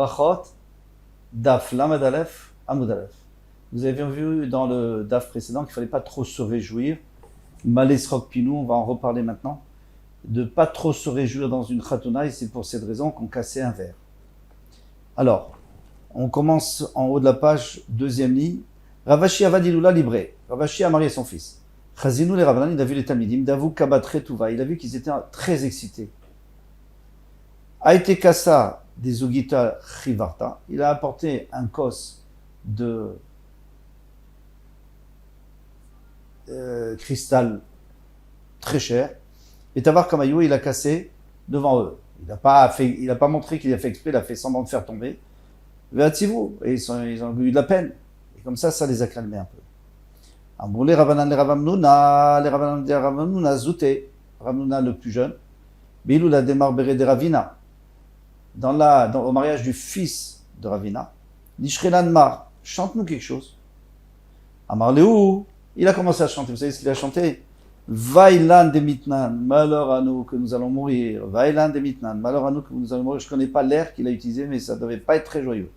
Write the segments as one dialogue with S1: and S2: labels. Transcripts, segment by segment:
S1: Brachot, Daf, Lamed Aleph, Amud Aleph. Vous avez vu dans le Daf précédent qu'il ne fallait pas trop se réjouir. Malesrok Pinou, on va en reparler maintenant. De ne pas trop se réjouir dans une khatouna, et c'est pour cette raison qu'on cassait un verre. Alors, on commence en haut de la page, deuxième ligne. Ravashi Avadilula Libré. Ravashi a marié son fils. Chazinou les Ravanan, il a vu les Talmidim, Davou Kabat Retouva. Il a vu qu'ils étaient très excités. Aïte Kassa des Zugita Chivarta. Il a apporté un cos de cristal très cher. Et Tavar Kamayou, il a cassé devant eux. Il n'a pas montré qu'il a fait exprès, il a fait semblant de faire tomber. Veativou, et ils ont eu de la peine. Et comme ça les a calmés un peu. Amrou les Ravamnouna, Zouté, Ravamnouna le plus jeune, Bilou la démarbéré de Ravina, au mariage du fils de Ravina, Nishrelan Mar, chante-nous quelque chose. Amar Léou, il a commencé à chanter, vous savez ce qu'il a chanté? Vailan de Mitnan, malheur à nous que nous allons mourir. Vailan de Mitnan, malheur à nous que nous allons mourir. Je ne connais pas l'air qu'il a utilisé, mais ça ne devait pas être très joyeux.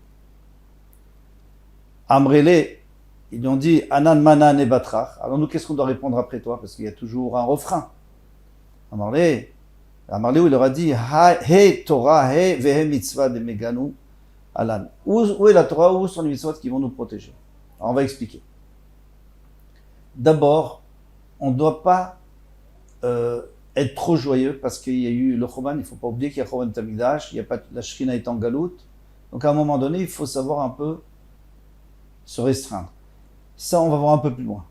S1: Amrele, ils lui ont dit Anan Manan et Batrach. Alors nous, qu'est-ce qu'on doit répondre après toi? Parce qu'il y a toujours un refrain. Amarle, il leur a dit He Torah, He Vehe Mitzvah de Meganu Alan. Où est la Torah? Où sont les mitzvot qui vont nous protéger? Alors on va expliquer. D'abord, on ne doit pas être trop joyeux parce qu'il y a eu le Choban. Il ne faut pas oublier qu'il y a Choban Tamigdash, la Shrina est en galoute. Donc à un moment donné, il faut savoir un peu se restreindre. Ça, on va voir un peu plus loin.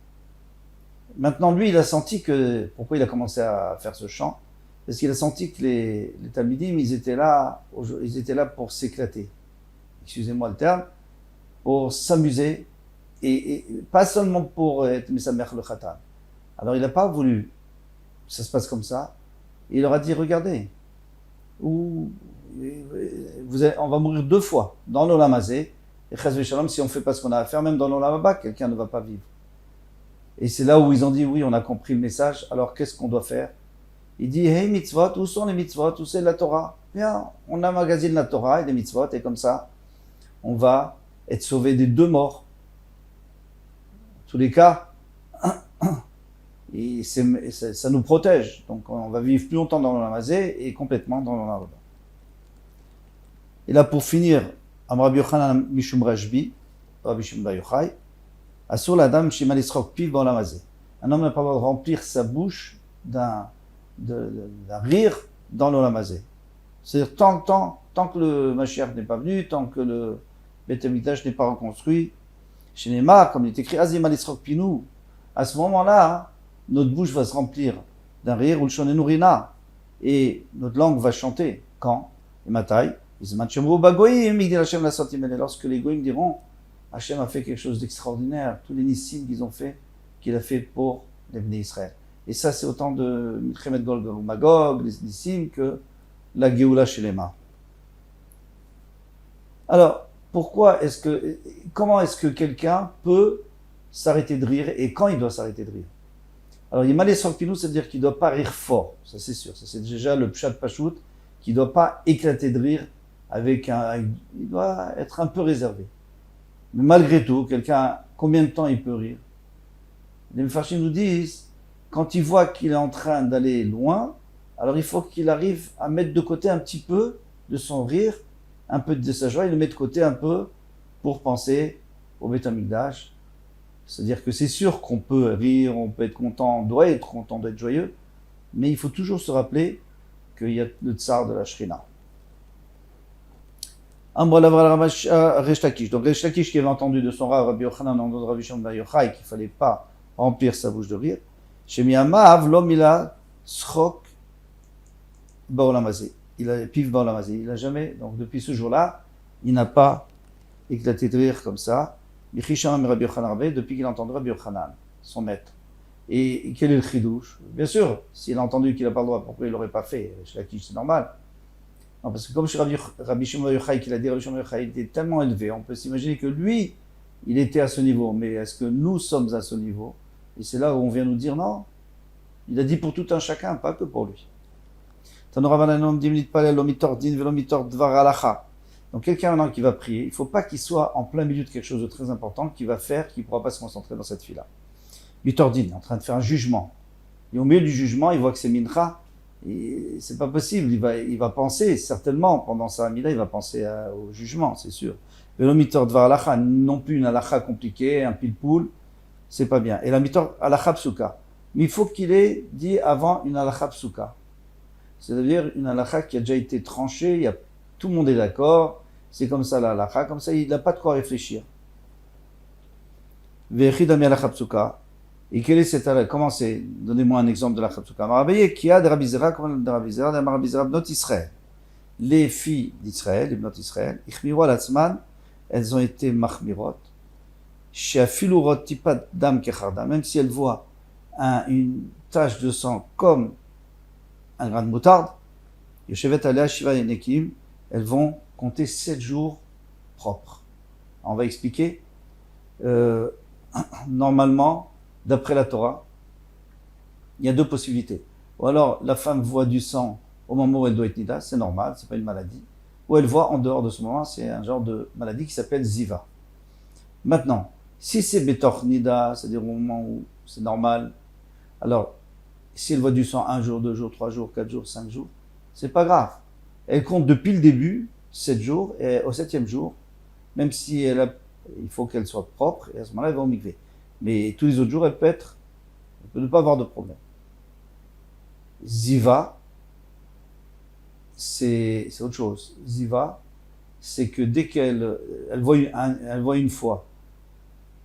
S1: Maintenant, lui, il a senti que... Pourquoi il a commencé à faire ce chant? Parce qu'il a senti que les Talmidim, ils étaient là pour s'éclater. Excusez-moi le terme. Pour s'amuser. Et pas seulement pour être Mesamer le Khatan. Alors il n'a pas voulu que ça se passe comme ça. Il leur a dit, regardez, on va mourir 2 fois dans l'Olam Hazé. Et Chaz v'Shalom, si on ne fait pas ce qu'on a à faire, même dans l'Olam Haba, quelqu'un ne va pas vivre. Et c'est là où ils ont dit, oui, on a compris le message, alors qu'est-ce qu'on doit faire? Il dit, hey mitzvot, où sont les mitzvot? Où c'est la Torah? Bien, on emmagasine la Torah et les mitzvot, et comme ça, on va être sauvé des 2 morts. En tous les cas, et ça nous protège. Donc on va vivre plus longtemps dans l'Olam Hazé et complètement dans l'Olam Haba. Et là, pour finir, Rabbi Yochanan Mishum Rashbi, Rabbi Shimon Bar Yochai, Asur l'Adam Shema Lisrok Piv Ba'olam Hazé. Un homme n'a pas le droit de remplir sa bouche d'un rire dans l'Olam Hazé. C'est-à-dire tant que le Mashiach n'est pas venu, tant que le Beth Amikdash n'est pas reconstruit, chez Neymar, comme il est écrit, Azim Alisrok Pinou, à ce moment-là, notre bouche va se remplir d'un rire, ou le shonenu rina, et notre langue va chanter. Quand? Et Matai, lorsque les goïms diront, Hachem a fait quelque chose d'extraordinaire, tous les nissim qu'ils ont fait, qu'il a fait pour les Bnei Israël. Et ça, c'est autant de Milchemet Gog ou Magog, les nissim, que la Géoula chez les mains. Alors, comment est-ce que quelqu'un peut s'arrêter de rire et quand il doit s'arrêter de rire? Alors, il y a Malesrok Pinou, c'est-à-dire qu'il ne doit pas rire fort, ça c'est sûr, ça c'est déjà le Pshat Pachout, qui ne doit pas éclater de rire il doit être un peu réservé. Mais malgré tout, combien de temps il peut rire? Les Mefarshim nous disent, quand il voit qu'il est en train d'aller loin, alors il faut qu'il arrive à mettre de côté un petit peu de son rire, un peu de sa joie, il le met de côté un peu pour penser au Beth Amikdash. C'est-à-dire que c'est sûr qu'on peut rire, on peut être content, on doit être content d'être joyeux, mais il faut toujours se rappeler qu'il y a le tsar de la Shrina. Resh Lakish. Donc Resh Lakish qui avait entendu de son Rav Rabbi Yochanan en nom de Rabbi Shimon Bar Yochai qu'il ne fallait pas remplir sa bouche de rire. Shemi Amav lo mila tzchok ba'olam hazé. Il a pif ba'olam hazé. Il n'a jamais, donc depuis ce jour-là, il n'a pas éclaté de rire comme ça. Michisham Rabbi Yochanan depuis qu'il a entendu Rabbi Yochanan, son maître. Et quel est le chidouche? Bien sûr, s'il a entendu qu'il n'a pas le droit, pourquoi il ne l'aurait pas fait? Resh Lakish, c'est normal. Non, parce que comme chez Rabbi Shimon Bar Yochai, qu'il a dit, Rabbi Shimon Bar Yochai était tellement élevé, on peut s'imaginer que lui, il était à ce niveau. Mais est-ce que nous sommes à ce niveau? Et c'est là où on vient nous dire non. Il a dit pour tout un chacun, pas que pour lui. Donc quelqu'un maintenant qui va prier, il ne faut pas qu'il soit en plein milieu de quelque chose de très important qui va faire qu'il ne pourra pas se concentrer dans cette fila. Bitordine est en train de faire un jugement. Et au milieu du jugement, il voit que c'est mincha. Et c'est pas possible. Il va penser, certainement, pendant sa amida, il va penser au jugement, c'est sûr. Velo mitor dvar halacha, non plus une halacha compliquée, un pile-poule, c'est pas bien. Et la mitor halacha psuka. Mais il faut qu'il ait dit avant une halacha psuka. C'est-à-dire une halacha qui a déjà été tranchée, tout le monde est d'accord, c'est comme ça la halacha, comme ça il n'a pas de quoi réfléchir. Vechidami halacha psuka. Et quelle est cette halakha? Comment c'est? Donnez-moi un exemple de la Chatsuka. Marabaye, qui a de Rabbi Zera, comme de Rabbi Zera, de Rabbi Zera, Bnot Israël. Les filles d'Israël, les Bnot Israël, Ichmiro al-Atzman, elles ont été machmirot. Chez Afilurot tipat dam kecharda, même si elles voient une tache de sang comme un grain de moutarde, Yoshevet alea shiva yenekim, elles vont compter 7 jours propres. On va expliquer. Normalement, d'après la Torah, il y a deux possibilités. Ou alors, la femme voit du sang au moment où elle doit être nida, c'est normal, c'est pas une maladie. Ou elle voit en dehors de ce moment, c'est un genre de maladie qui s'appelle ziva. Maintenant, si c'est betor nida, c'est-à-dire au moment où c'est normal, alors, si elle voit du sang 1 jour, 2 jours, 3 jours, 4 jours, 5 jours, c'est pas grave. Elle compte depuis le début, 7 jours, et au 7e jour, même si il faut qu'elle soit propre, et à ce moment-là, elle va au mikvé. Mais tous les autres jours, elle peut ne pas avoir de problème. Ziva, c'est autre chose. Ziva, c'est que dès qu'elle voit une fois,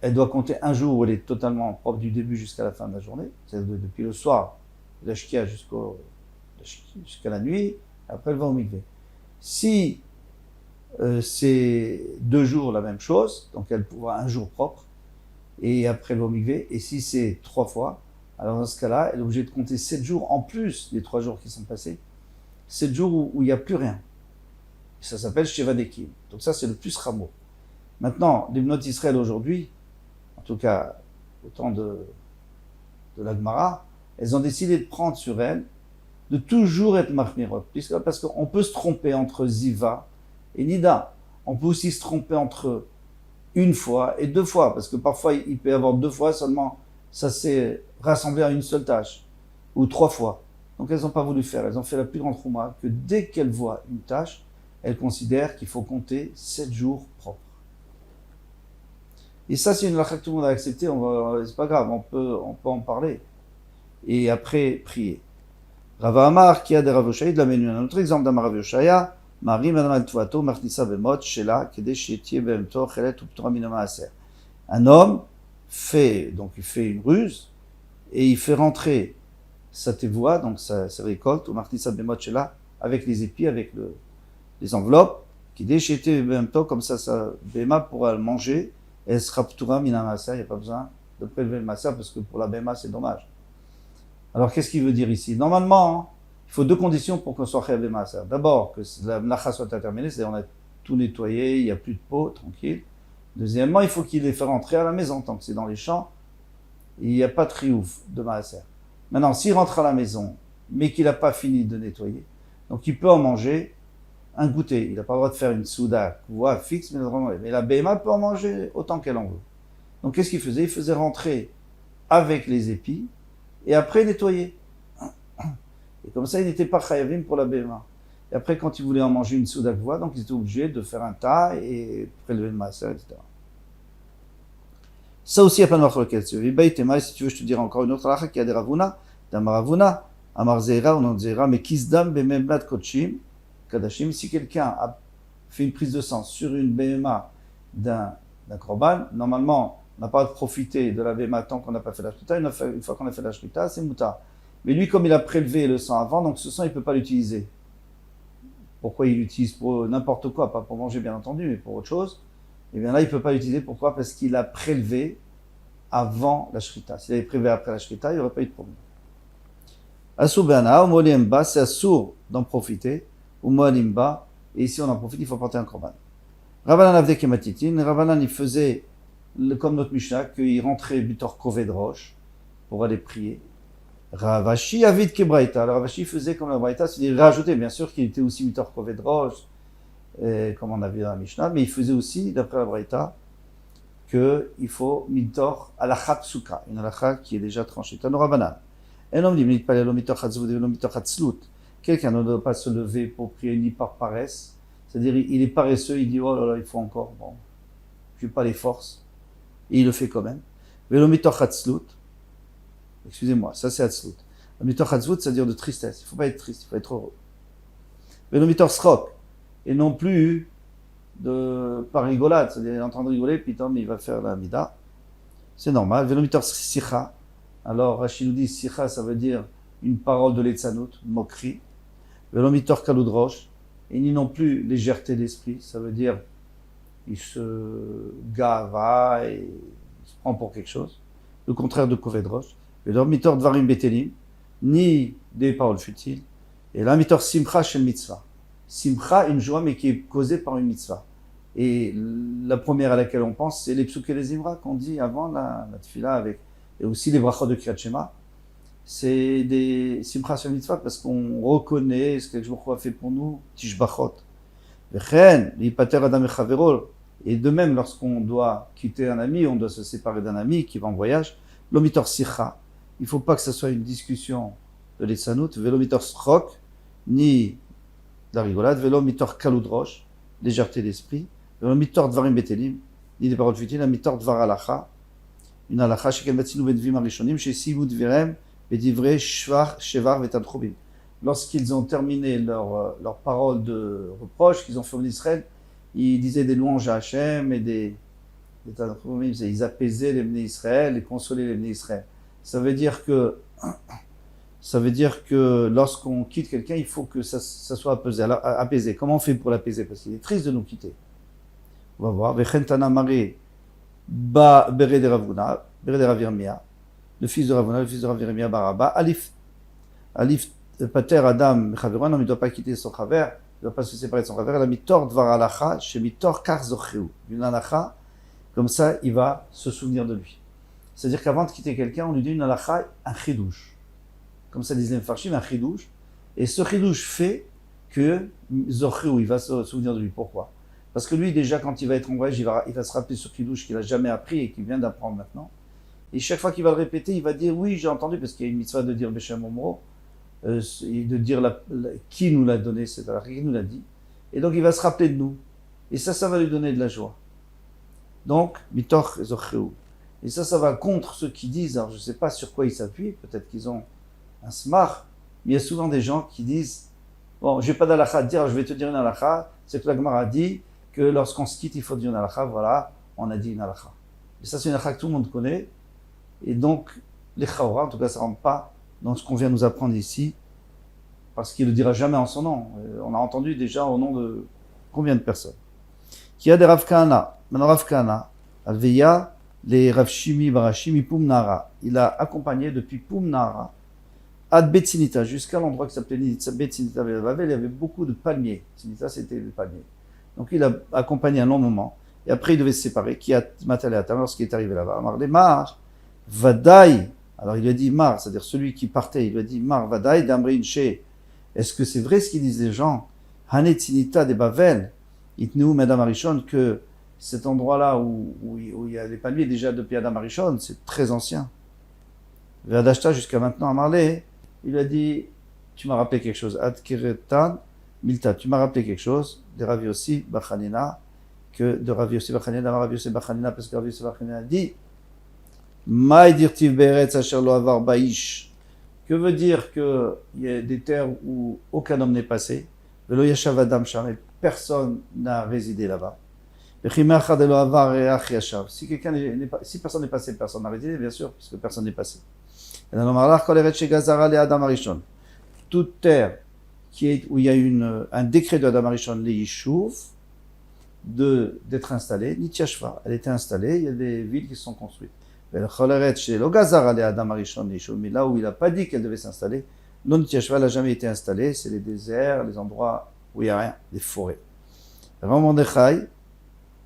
S1: elle doit compter un jour où elle est totalement propre du début jusqu'à la fin de la journée, c'est-à-dire depuis le soir, de la shkia jusqu'à la nuit, après elle va au mikvé. Si c'est 2 jours la même chose, donc elle pourra un jour propre, et après le mikvé, et si c'est 3 fois, alors dans ce cas-là, elle est obligée de compter 7 jours en plus des 3 jours qui sont passés, 7 jours où il n'y a plus rien. Et ça s'appelle Sheva Dekim. Donc ça, c'est le plus rameau. Maintenant, les Bnot Israël aujourd'hui, en tout cas au temps de la Gemara, elles ont décidé de prendre sur elles de toujours être Mahmirot. Parce qu'on peut se tromper entre Ziva et Nida. On peut aussi se tromper entre 1 fois et 2 fois, parce que parfois il peut y avoir 2 fois seulement, ça s'est rassemblé à une seule tâche, ou 3 fois. Donc elles n'ont pas voulu faire, elles ont fait la plus grande chouma, que dès qu'elles voient une tâche, elles considèrent qu'il faut compter 7 jours propres. Et ça, c'est une halakha que tout le monde a accepté, c'est pas grave, on peut en parler. Et après, prier. Rav Amar, qui a des Rav Yoshaya, de la menu. Un autre exemple d'Amar Rav Yoshaya, Marie Madame Al-Tuato, Marnissa Bemot, Shela, Kede Shetie Bemto, Chelet, Uptora Minama Aser. Un homme il fait une ruse, et il fait rentrer sa tevoua, donc sa récolte, ou Marnissa Bemot, Shela, avec les épis, avec les enveloppes, Kede Shetie Bemto, comme ça, sa Bema pourra le manger, et elle sera Uptora Minama Aser, il n'y a pas besoin de prélever le Maser, parce que pour la Bema, c'est dommage. Alors, qu'est-ce qu'il veut dire ici? Normalement, il faut 2 conditions pour qu'on soit chayav b'maaser. D'abord, que la mlacha soit terminée, c'est-à-dire on a tout nettoyé, il n'y a plus de peau, tranquille. Deuxièmement, il faut qu'il les fasse rentrer à la maison, tant que c'est dans les champs, il n'y a pas de triouf de maaser. Maintenant, s'il rentre à la maison, mais qu'il n'a pas fini de nettoyer, donc il peut en manger un goûter. Il n'a pas le droit de faire une souda, fixe, mais la BMA peut en manger autant qu'elle en veut. Donc, qu'est-ce qu'il faisait? Il faisait rentrer avec les épis, et après nettoyer. Et comme ça, il n'était pas chayavim pour la BMA. Et après, quand il voulait en manger une souda de voix, donc il était obligé de faire un tas et prélever le maaser, etc. Ça aussi, il n'y a pas de marque sur lequel tu veux. Si tu veux, je te dirai encore une autre halakha qui a des Ravuna, d'Amaravuna, Amar Zeira ou non Zeira, mais Kizdam Bememlat Kochim, Kadashim. Si quelqu'un a fait une prise de sang sur une BMA d'un korban, normalement, on n'a pas de profiter de la BMA tant qu'on n'a pas fait la shrita. Une fois qu'on a fait la shrita, c'est mouta. Mais lui, comme il a prélevé le sang avant, donc ce sang, il ne peut pas l'utiliser. Pourquoi il l'utilise? Pour n'importe quoi, pas pour manger bien entendu, mais pour autre chose. Et bien là, il ne peut pas l'utiliser. Pourquoi? Parce qu'il a prélevé avant la shrita. S'il avait prélevé après la shrita, il n'y aurait pas eu de problème. Asur be'ana, umolimba, c'est assour d'en profiter. Umolimba, et ici on en profite, il faut porter un korban. Ravanan avdek ematitin, Ravanan il faisait comme notre Mishnah, qu'il rentrait Bitor Koved Roche pour aller prier. Ravashi Avid Kebraïta. Alors Ravashi faisait comme la Braïta, c'est-à-dire rajouter, bien sûr qu'il était aussi Bitor Koved Roche, comme on a vu dans la Mishnah, mais il faisait aussi, d'après la Braïta, qu'il faut mitor alakha psuka, une alakha qui est déjà tranchée. Tanora banan. Un homme dit mitor chatzvut et mitor chatzlut. Quelqu'un ne doit pas se lever pour prier ni par paresse. C'est-à-dire, il est paresseux, il dit, oh là là, il faut encore, bon, je n'ai pas les forces. Et il le fait quand même. Velomitor chatzlut. Excusez-moi, ça c'est hatzlut. Le mitor chatzvut, c'est-à-dire de tristesse. Il ne faut pas être triste, il faut être heureux. Velomitor srok. Et non plus par rigolade, c'est-à-dire il est en train de rigoler, puis Tom il va faire la mida. C'est normal. Velomitor sicha. Alors Rachid nous dit sicha, ça veut dire une parole de l'etzanout, une moquerie. Velomitor kaludrosh. Et ni non plus légèreté d'esprit, ça veut dire il se gava et il se prend pour quelque chose. Le contraire de kovedrosh. Velomitor dvarim betelim, ni des paroles futiles. Et là, mitor simcha shel mitzvah. Simcha, une joie, mais qui est causée par une mitzvah. Et la première à laquelle on pense, c'est les psuké les imra qu'on dit avant la tefila avec, et aussi les brachot de Kriyat Shema. C'est des simcha shel mitzvah parce qu'on reconnaît ce que Dieu a fait pour nous, tishbachot. Vechen, lipater adam echavero. Et de même, lorsqu'on doit quitter un ami, on doit se séparer d'un ami qui va en voyage, lomitor sicha. Il ne faut pas que ce soit une discussion de l'etsanout, velomitor srok, ni la rigolade, velomitor kaludrosh, légèreté d'esprit, velomitor dvarim betelim, ni des paroles futiles, velomitor dvar alacha, une alacha, shekel matzinu benvim arishonim, shesimu dvirem, bedivre shevar vetadchobim. Lorsqu'ils ont terminé leur parole de reproche qu'ils ont fait en Israël, ils disaient des louanges à Hachem et des tadchobim, ils apaisaient les Bnei Israël et consolaient les Bnei Israël. Ça veut dire que lorsqu'on quitte quelqu'un, il faut que ça soit apaisé. Alors, apaisé. Comment on fait pour l'apaiser? Parce qu'il est triste de nous quitter. On va voir. Vechentana Mare ba bere de Ravuna, bere de Ravirmia, le fils de Ravuna, le fils de Ravirmia Baraba, Alif pater Adam Chaveron, il ne doit pas quitter son chaver, il ne doit pas se séparer de son chaver. Il a mis tort dvar alacha, chez mis tort kar zocheu. Une alacha, comme ça, il va se souvenir de lui. C'est-à-dire qu'avant de quitter quelqu'un, on lui dit une halakha, un chidouche. Comme ça disent les Mfarshim, un chidouche. Et ce chidouche fait que Zochou, il va se souvenir de lui. Pourquoi? Parce que lui, déjà, quand il va être en voyage, il va se rappeler ce chidouche qu'il n'a jamais appris et qu'il vient d'apprendre maintenant. Et chaque fois qu'il va le répéter, il va dire, oui, j'ai entendu, parce qu'il y a une mitzvah de dire Beshem Omro, et de dire qui nous l'a donné, c'est halakha, qui nous l'a dit. Et donc, il va se rappeler de nous. Et ça va lui donner de la joie. Donc, Mitoch Zochou. Et ça va contre ceux qui disent, alors je ne sais pas sur quoi ils s'appuient, peut-être qu'ils ont un smart, mais il y a souvent des gens qui disent, bon, je n'ai pas d'halakha à te dire, je vais te dire une halakha, c'est que la Gemara a dit que lorsqu'on se quitte, il faut dire une halakha, voilà, on a dit une halakha. Et ça, c'est une halakha que tout le monde connaît, et donc, les chaora, en tout cas, ça ne rentre pas dans ce qu'on vient nous apprendre ici, parce qu'il ne le dira jamais en son nom. On a entendu déjà au nom de combien de personnes. Qui a des Rav Kahana, maintenant Rav Kahana, Alveya, les Rav Shimi Barashimi Pumnara. Il a accompagné depuis Pumnara ad Betsinita jusqu'à l'endroit qui s'appelait Betsinita Bavel. Il y avait beaucoup de palmiers. Betsinita, c'était des palmiers. Donc il a accompagné un long moment. Et après, il devait se séparer. Qui a matalé à Tamar lorsqu'il est arrivé là-bas. Amar les Mar, Vadaï. Alors il lui a dit Mar, c'est-à-dire celui qui partait. Il lui a dit Mar, Vadaï, d'Amrin She. Est-ce que c'est vrai ce qu'ils disent les gens? Hanetsinita de Bavel. Itneu Madame Arishon que cet endroit-là où il y a les palmiers déjà depuis Adam Arishon, c'est très ancien. Vedashta jusqu'à maintenant à Marley, il a dit, tu m'as rappelé quelque chose. Ad Kiretan Milta, tu m'as rappelé quelque chose de Rav Yossi Bachanina, que de Rav Yossi Bachanina, Rav Yossi Bachanina, parce que Rav Yossi Bachanina a dit, Maï dirtiv beretz asher lo avar ba'ish. Que veut dire qu'il y a des terres où aucun homme n'est passé, velo yashav adam sham, personne n'a résidé là-bas. Si personne n'est passé, personne n'a résidé, bien sûr, puisque personne n'est passé. Toute terre où il y a un décret de Adam Arishon, les Yishuv, d'être installée, Nitiashva, elle était installée, il y a des villes qui se sont construites. Mais là où il n'a pas dit qu'elle devait s'installer, non Nitiashva n'a jamais été installée, c'est les déserts, les endroits où il n'y a rien, les forêts. Rav Mordechai,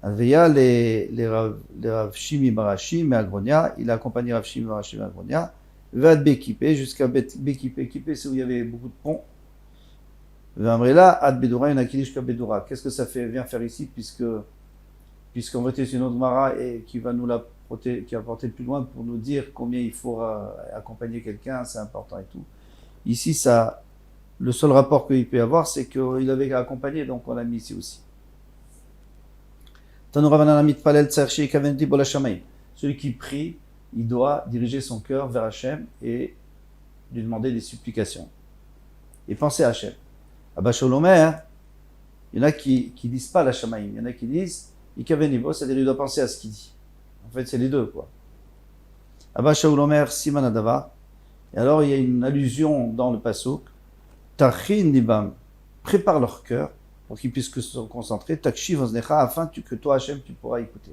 S1: Alveya, les Rav Shimi Barashi, mais Agronia, il a accompagné Rav Shimi Barashi, mais Agronia, Vad Bekipé, jusqu'à Bekipé. Bekipé, c'est où il y avait beaucoup de ponts. V'amrela ad bedura une akilish ka bedura. Qu'est-ce que ça vient faire ici, puisqu'en vérité c'est une autre Gemara et qui va nous qui va porter plus loin pour nous dire combien il faut accompagner quelqu'un, c'est important et tout. Ici, le seul rapport qu'il peut y avoir, c'est qu'il avait accompagné, donc on l'a mis ici aussi. Celui qui prie, il doit diriger son cœur vers Hachem et lui demander des supplications. Et penser à Hachem. Abba Sholom, il y en a qui disent pas la Shamaim, il y en a qui disent Ikavenibo, c'est-à-dire il doit penser à ce qu'il dit. En fait, c'est les deux, quoi. Abba Sholom, Siman Adava. Et alors, il y a une allusion dans le pasuk. Tachin Libam, prépare leur cœur pour qu'ils puissent se concentrer. Takshiv Oznecha, afin que toi, Hachem, tu pourras écouter.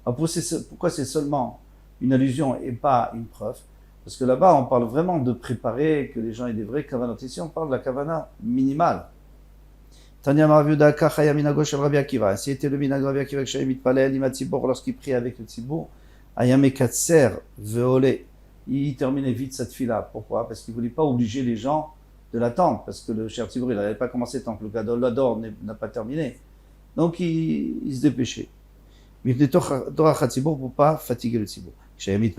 S1: Alors, pourquoi c'est seulement une allusion et pas une preuve? Parce que là-bas, on parle vraiment de préparer, que les gens aient des vrais kavanot. Ici, on parle de la kavana minimale. Tanya Maraviuda Kachaya Minago Shel Rabbi Akiva. Ainsi était le Minago Rabbi Akiva Kshayim Mitpalel Imatzibor lorsqu'il prie avec le Tzibour. Ayame Katser Veole. Il terminait vite cette fila. Pourquoi? Parce qu'il ne voulait pas obliger les gens de l'attendre. Parce que le cher Tzibour, il n'avait pas commencé tant que le Gadol Lador n'a pas terminé. Donc, il se dépêchait. Mais il était Torah Tzibour pour ne pas fatiguer le Tzibour. Et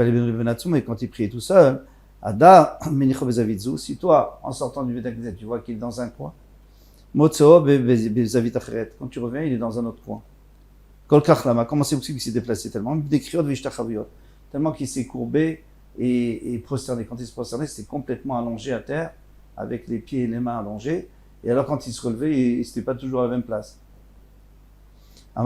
S1: quand il priait tout seul, Ada Menicho Bezavitzou, si toi, en sortant du Betaknezet, tu vois qu'il est dans un coin, Motseo Bezavit Acheret, quand tu reviens, il est dans un autre coin. Kol Kachlama, comment c'est possible qu'il s'est déplacé tellement? Tellement qu'il s'est courbé et prosterné. Quand il se prosternait, c'était complètement allongé à terre, avec les pieds et les mains allongés. Et alors, quand il se relevait, il n'était pas toujours à la même place. Un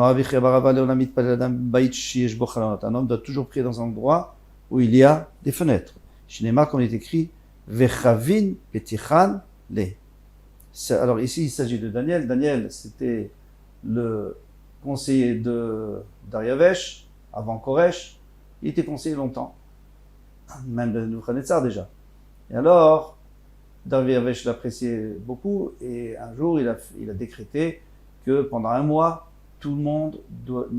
S1: homme doit toujours prier dans un endroit où il y a des fenêtres. Chez Neymar, comme il est écrit, Vechavin Petichan Le. Alors ici, il s'agit de Daniel. Daniel, c'était le conseiller de Dariavesh, avant Koresh. Il était conseiller longtemps, même de Nebuchadnezzar déjà. Et alors, Dariavesh l'appréciait beaucoup, et un jour, il a décrété que pendant un mois, tout le monde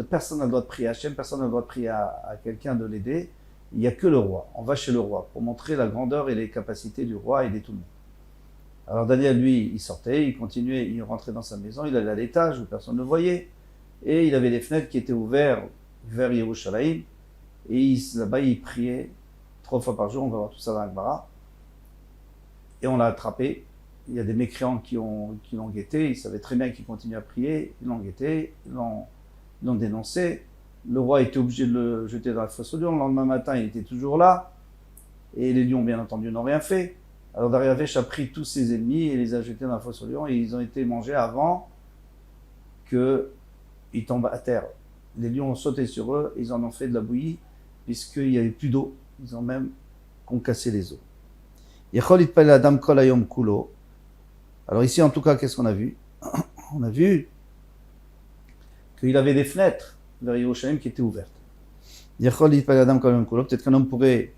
S1: personne n'a le droit de prier à Hachem, personne n'a le droit de prier à quelqu'un de l'aider. Il n'y a que le roi. On va chez le roi pour montrer la grandeur et les capacités du roi et aider tout le monde. Alors Daniel, lui, il sortait, il continuait, il rentrait dans sa maison, il allait à l'étage où personne ne voyait, et il avait des fenêtres qui étaient ouvertes vers Yerushalayim, et là-bas, il priait 3 fois par jour. On va voir tout ça dans l'Agmara. Et on l'a attrapé. Il y a des mécréants qui l'ont guetté, ils savaient très bien qu'il continuait à prier, ils l'ont guetté, ils l'ont dénoncé. Le roi était obligé de le jeter dans la fosse aux lions. Le lendemain matin, il était toujours là, et les lions, bien entendu, n'ont rien fait. Alors Dariavesh a pris tous ses ennemis et les a jetés dans la fosse aux lions, et ils ont été mangés avant qu'ils tombent à terre. Les lions ont sauté sur eux, ils en ont fait de la bouillie, puisqu'il n'y avait plus d'eau. Ils ont même concassé les eaux. Yechol itpalel adam kol hayom kulo. Alors ici, en tout cas, qu'est-ce qu'on a vu? On a vu qu'il avait des fenêtres vers Yerushalayim qui étaient ouvertes. Peut-être qu'un homme pourrait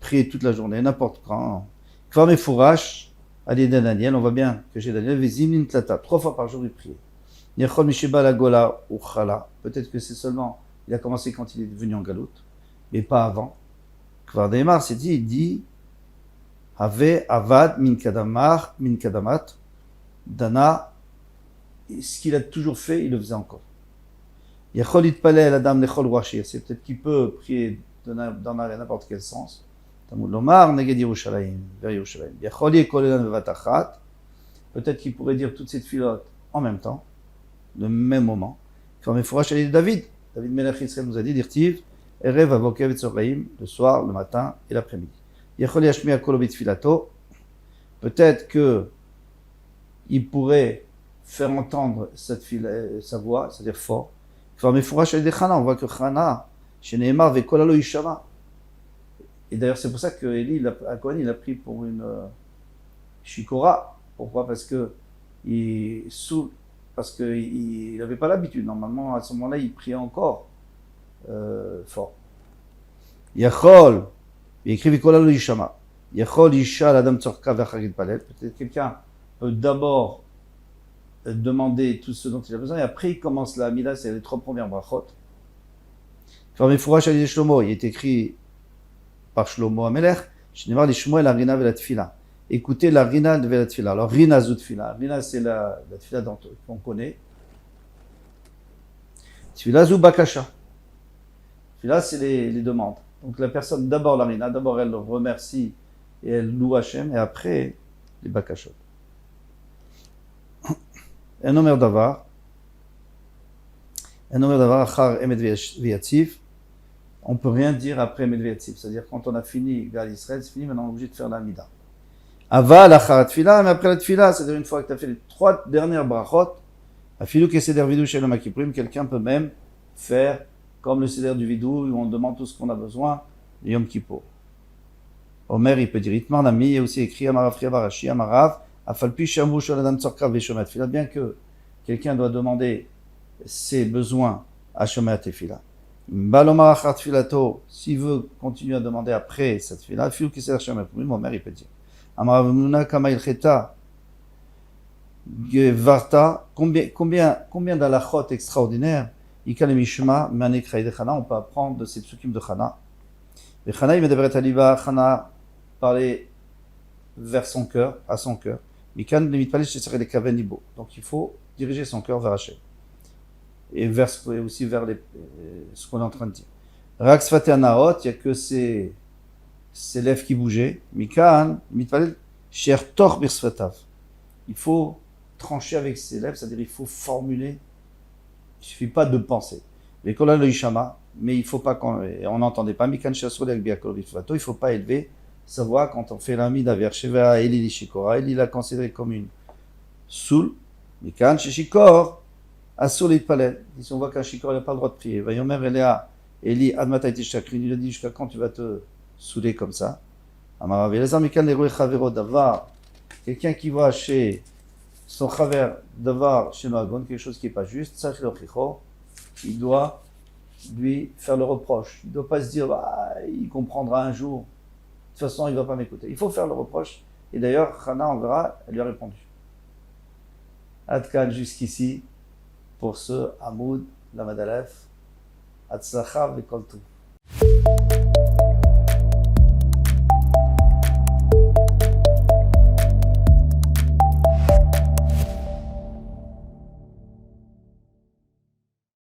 S1: prier toute la journée, n'importe quand. Kvar mefourash, Ali Daniel, on voit bien que j'ai Daniel, vezimnin tlata, 3 fois par jour il priait. Yechol mishiba la gola ou chala. Peut-être que c'est seulement, il a commencé quand il est venu en galoute, mais pas avant. Kvar Deimar, c'est dit, il dit, Have avad min kadamat dana, ce qu'il a toujours fait, il le faisait encore. Yachol itpalel adam lechol rachir, c'est peut-être qu'il peut prier dans n'importe quel sens. Tamud lomar neged Yerushalayim, vers Yerushalayim. Yachol yekolelan bevatachat, peut-être qu'il pourrait dire toutes ces filotes en même temps, le même moment. Comme Mefourash Ali David Melech Israël nous a dit, dirtiv, erev avokev et tzorayim, le soir, le matin et l'après-midi. Peut-être que il pourrait faire entendre sa voix, c'est-à-dire fort. On voit que Chana, chez Nehemar, Vekolalo Ishama. Et d'ailleurs, c'est pour ça que Élie, à Cohen, il a pris pour une Shikora. Pourquoi? Parce que il n'avait pas l'habitude. Normalement, à ce moment-là, il priait encore fort. Yachol. Il écrit Vikolalo Yishama. Yachol Yisha l'Adam Tzorka Vachagid Palel. Peut-être quelqu'un peut d'abord demander tout ce dont il a besoin, et après il commence la Amida, c'est les 3 premières brachot. Fermé Fourash Ali Shlomo, il est écrit par Shlomo Amelech, Shnevar Lishmo El Arina Velat Tfila. écouter la Rina de la Tfila. Alors, Rina Zut Tfila. Rina, c'est la Tfila qu'on connaît. Tfila Zut Bakasha. Tfila, c'est les demandes. Donc, la personne, d'abord la Rina, d'abord elle remercie et elle loue Hachem, et après, les Bakashot. Un Omer Davar, Achar Emet Viatzif. On ne peut rien dire après Emet Viatzif. C'est-à-dire, quand on a fini Gal Israël, c'est fini, maintenant on est obligé de faire la Mida. Aval Achar Tfila, mais après la Tfila, c'est-à-dire une fois que tu as fait les 3 dernières brachot, Afilou Keseder Vidou Shalom Akiprim, quelqu'un peut même faire comme le Seder du Vidou, où on demande tout ce qu'on a besoin, le Yom Kippour. Omer, il peut dire Itmar Nami, il y a aussi écrit Amarav Friavarashi, Amarav, Afalpi Shamu Sholadam Tzorkav Veshomat Tfila, bien que quelqu'un doit demander ses besoins à Shomat Tefila. Balomar Achar Tfilato, s'il veut continuer à demander après cette Tfila, Afilou Keseder Shalom Akiprim, Omer, il peut dire Amarav Muna Kama Ilcheta, Varta, combien d'alachot extraordinaires, Ikal Mishma, Manek Raïd Chana, on peut apprendre de ces psukim de Chana. Et Chana, il me devrait aliva, Chana parlait vers son cœur, à son cœur. Mikan, limite pas les kaven ibo. Donc il faut diriger son cœur vers Hachem. Et aussi vers ce qu'on est en train de dire. Rax Fateanaot, il n'y a que ces lèvres qui bougeaient. Mikan, limite pas les Cher Tor Birsfatav. Il faut trancher avec ses lèvres, c'est-à-dire il faut formuler. Il ne suffit pas de penser. Mais il ne faut pas on n'entendait pas. Il ne faut pas élever sa voix quand on fait l'ami d'Aver Sheva Eli Lishikora. Eli l'a considéré comme une soul. Mikan Shishikor Assoul et Palel. Si on voit qu'un Shikor n'a pas le droit de prier. Vayomer Elea Eli Admataiti Shakrin. Il a dit jusqu'à quand tu vas te saouler comme ça. Amarav Elazar Mikan Leroy Chavero Davar. Quelqu'un qui va chez son chaver Davar chez Noagon, quelque chose qui n'est pas juste, il doit lui faire le reproche. Il ne doit pas se dire il comprendra un jour. De toute façon, il ne va pas m'écouter. Il faut faire le reproche. Et d'ailleurs, Chana, on verra, elle lui a répondu. Adkan jusqu'ici, pour ce Hamoud, la Madalef, Atzlacha v'kol tov.